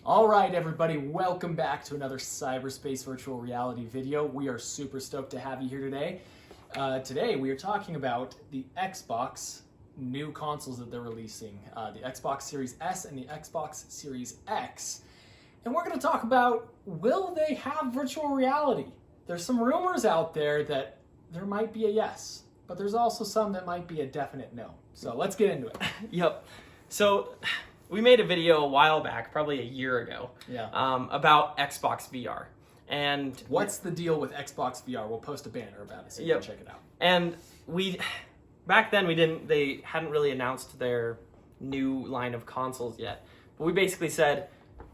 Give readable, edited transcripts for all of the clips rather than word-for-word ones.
All right, everybody, welcome back to another cyberspace virtual reality video. We are super stoked to have you here today. Today, we are talking about the Xbox new consoles that they're releasing, the Xbox Series S and the Xbox Series X. And we're going to talk about, will they have virtual reality? There's some rumors out there that there might be a yes, but there's also some that might be a definite no. So let's get into it. Yep. So we made a video a while back, probably a year ago, about Xbox VR. And what's the deal with Xbox VR? We'll post a banner about it so you can check it out. And back then they hadn't really announced their new line of consoles yet. But we basically said,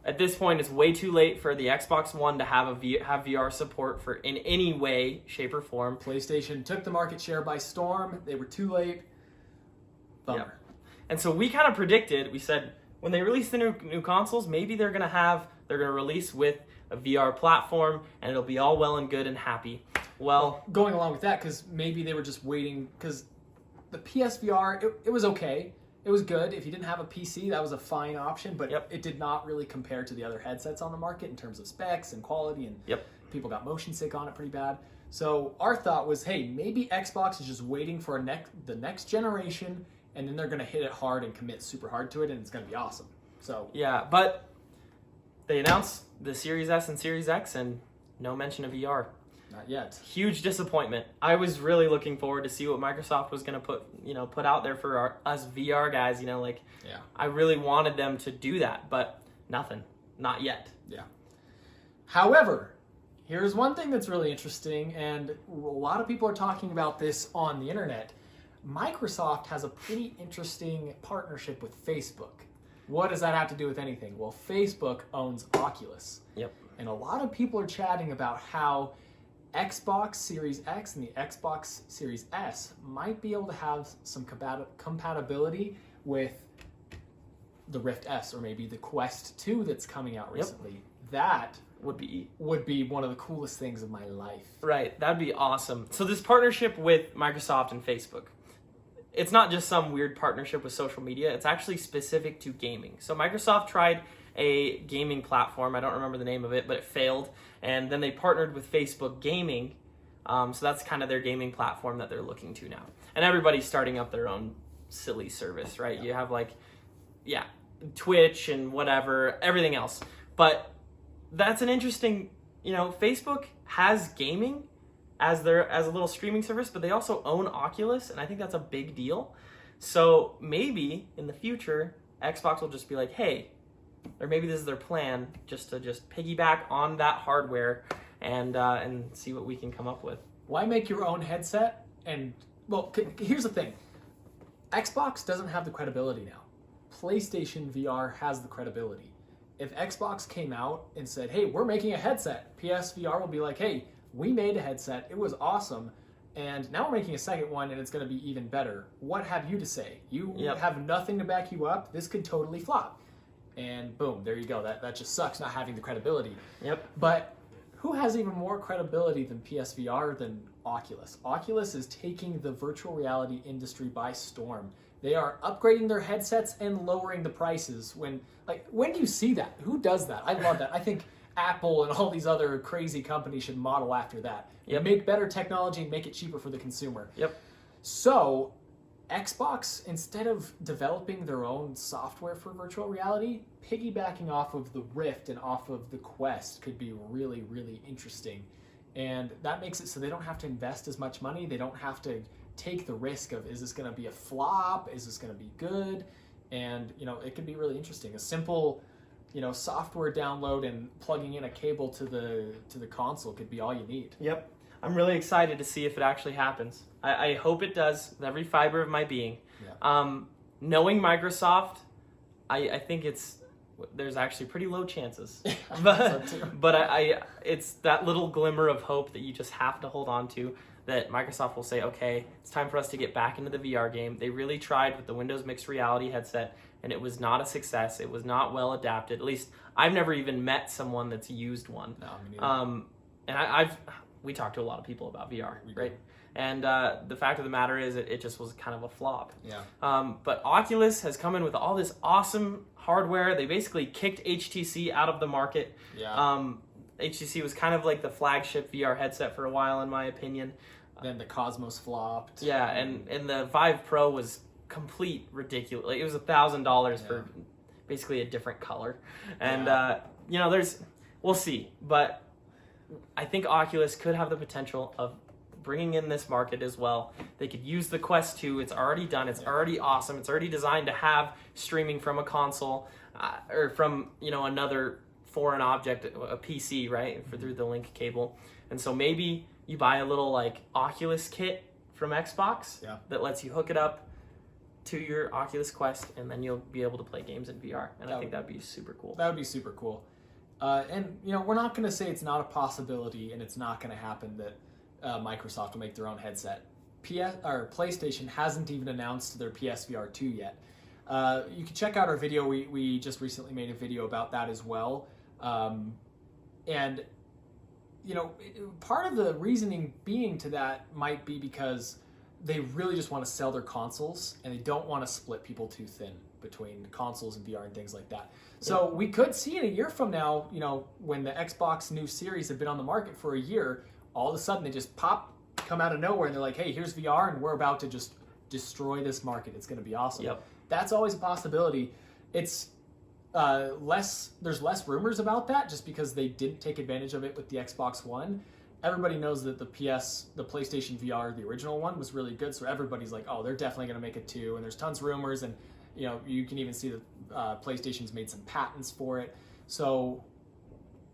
at this point, it's way too late for the Xbox One to have VR support for in any way, shape, or form. PlayStation took the market share by storm. They were too late. Bummer. Yep. And so we kind of predicted, we said, when they release the new consoles, maybe they're going to release with a VR platform, and it'll be all well and good and happy. Well, going along with that, because maybe they were just waiting, because the PSVR, it was okay. It was good. If you didn't have a PC, that was a fine option, but it did not really compare to the other headsets on the market in terms of specs and quality, and people got motion sick on it pretty bad. So our thought was, hey, maybe Xbox is just waiting for the next generation, and then they're going to hit it hard and commit super hard to it, and it's going to be awesome. So yeah, but they announced the Series S and Series X, and no mention of VR. Not yet. Huge disappointment. I was really looking forward to see what Microsoft was going to put out there for us VR guys. I really wanted them to do that, but nothing. Not yet. Yeah. However, here's one thing that's really interesting, and a lot of people are talking about this on the internet. Microsoft has a pretty interesting partnership with Facebook. What does that have to do with anything? Well, Facebook owns Oculus. Yep. And a lot of people are chatting about how Xbox Series X and the Xbox Series S might be able to have some compatibility with the Rift S or maybe the Quest 2 that's coming out recently. That would be one of the coolest things of my life. Right, that'd be awesome. So this partnership with Microsoft and Facebook, it's not just some weird partnership with social media, it's actually specific to gaming. So Microsoft tried a gaming platform, I don't remember the name of it, but it failed, and then they partnered with Facebook Gaming, so that's kind of their gaming platform that they're looking to now. And everybody's starting up their own silly service, right? You have Twitch and whatever, everything else. But that's an interesting, Facebook has gaming as a little streaming service, but they also own Oculus, and I think that's a big deal. So maybe in the future, Xbox will just be like, hey, or maybe this is their plan, just to piggyback on that hardware and see what we can come up with. Why make your own headset? And well, here's the thing: Xbox doesn't have the credibility now. PlayStation VR has the credibility. If Xbox came out and said, "Hey, we're making a headset," PSVR will be like, "Hey, we made a headset. It was awesome, and now we're making a second one, and it's going to be even better. What have you to say? You have nothing to back you up. This could totally flop." And boom, there you go. That just sucks not having the credibility. Yep. But who has even more credibility than PSVR than Oculus? Oculus is taking the virtual reality industry by storm. They are upgrading their headsets and lowering the prices. When do you see that? Who does that? I love that. I think Apple and all these other crazy companies should model after that. Make better technology and make it cheaper for the consumer. Yep. So Xbox, instead of developing their own software for virtual reality, piggybacking off of the Rift and off of the Quest could be really, really interesting. And that makes it so they don't have to invest as much money. They don't have to take the risk of, is this going to be a flop? Is this going to be good? And, it could be really interesting. A simple, software download and plugging in a cable to the console could be all you need. Yep. I'm really excited to see if it actually happens. I hope it does with every fiber of my being. Yeah. Knowing Microsoft, I think there's actually pretty low chances. But it's that little glimmer of hope that you just have to hold on to, that Microsoft will say, okay, it's time for us to get back into the VR game. They really tried with the Windows Mixed Reality headset, and it was not a success. It was not well adapted. At least I've never even met someone that's used one. No, me neither. And we talked to a lot of people about VR, right? And the fact of the matter is, it just was kind of a flop. Yeah. But Oculus has come in with all this awesome hardware. They basically kicked HTC out of the market. Yeah. HTC was kind of like the flagship VR headset for a while, in my opinion. Then the Cosmos flopped. Yeah, and the Vive Pro was complete ridiculous. Like, it was $1,000 for basically a different color. And, you know, we'll see. But I think Oculus could have the potential of bringing in this market as well. They could use the Quest 2. It's already done. It's already awesome. It's already designed to have streaming from a console or from, you know, another foreign object, a PC, right, through the link cable. And so maybe you buy a little like Oculus kit from Xbox that lets you hook it up to your Oculus Quest, and then you'll be able to play games in VR. And I think that'd be super cool. That would be super cool. And, you know, we're not going to say it's not a possibility and it's not going to happen that Microsoft will make their own headset. PlayStation hasn't even announced their PSVR 2 yet. You can check out our video. We just recently made a video about that as well. And, you know, part of the reasoning being to that might be because they really just want to sell their consoles and they don't want to split people too thin between consoles and VR and things like that. So we could see in a year from now, you know, when the Xbox new series have been on the market for a year, all of a sudden they just come out of nowhere and they're like, hey, here's VR and we're about to just destroy this market. It's going to be awesome. Yep. That's always a possibility. It's there's less rumors about that just because they didn't take advantage of it with the Xbox One. Everybody knows that the PlayStation VR, the original one, was really good. So everybody's like, oh, they're definitely going to make it too. And there's tons of rumors, and you know, you can even see that PlayStation's made some patents for it. So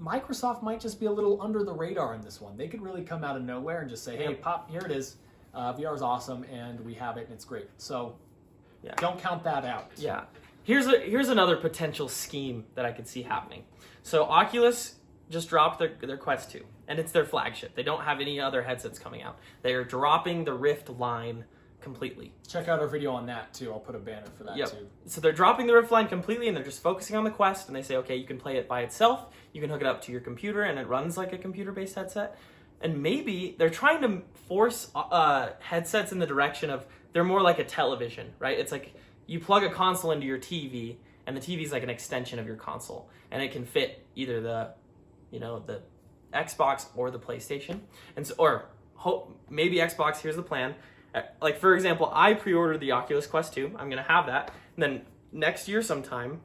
Microsoft might just be a little under the radar in this one. They could really come out of nowhere and just say, hey, pop, here it is. VR is awesome, and we have it, and it's great. So don't count that out. Yeah. Here's another potential scheme that I could see happening. So Oculus just dropped their Quest 2, and it's their flagship. They don't have any other headsets coming out. They are dropping the Rift line completely. Check out our video on that, too. I'll put a banner for that, too. So they're dropping the Rift line completely, and they're just focusing on the Quest, and they say, okay, you can play it by itself. You can hook it up to your computer, and it runs like a computer-based headset. And maybe they're trying to force headsets in the direction of they're more like a television, right? It's like you plug a console into your TV, and the TV is like an extension of your console, and it can fit either the Xbox or the PlayStation, and so, maybe Xbox. Here's the plan. Like, for example, I pre-ordered the Oculus Quest 2. I'm gonna have that, and then next year sometime,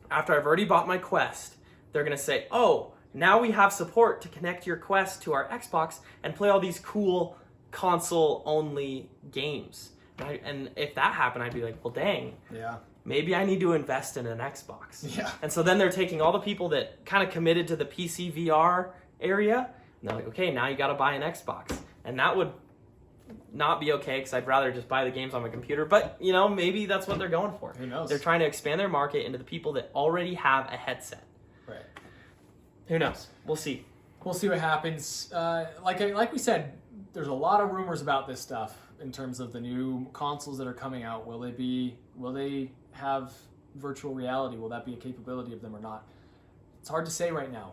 after I've already bought my Quest, they're gonna say, oh, now we have support to connect your Quest to our Xbox and play all these cool console-only games. And if that happened, I'd be like, well, dang. Yeah. Maybe I need to invest in an Xbox. Yeah. And so then they're taking all the people that kind of committed to the PC VR area, and they're like, okay, now you got to buy an Xbox. And that would not be okay, because I'd rather just buy the games on my computer. But, you know, maybe that's what they're going for. Who knows? They're trying to expand their market into the people that already have a headset. Right. Who knows? We'll see. We'll see what happens. Like we said, there's a lot of rumors about this stuff in terms of the new consoles that are coming out. Will they have virtual reality? Will that be a capability of them or not? It's hard to say right now.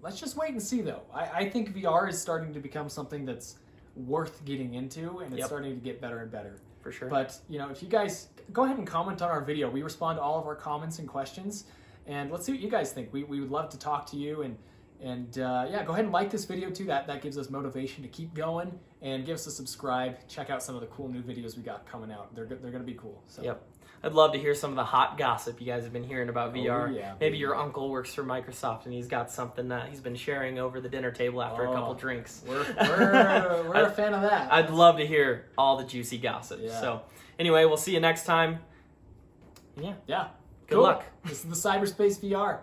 Let's just wait and see, though. I think VR is starting to become something that's worth getting into, and it's starting to get better and better. For sure. But, you know, if you guys go ahead and comment on our video. We respond to all of our comments and questions, and let's see what you guys think. We would love to talk to you, and go ahead and like this video too. That gives us motivation to keep going, and give us a subscribe. Check out some of the cool new videos we got coming out. They're going to be cool. So. I'd love to hear some of the hot gossip you guys have been hearing about VR. Oh, yeah, maybe your uncle works for Microsoft and he's got something that he's been sharing over the dinner table after a couple drinks. We're a fan of that. I'd love to hear all the juicy gossip. Yeah. So anyway, we'll see you next time. Yeah. Yeah. Good luck. This is the Cyberspace VR.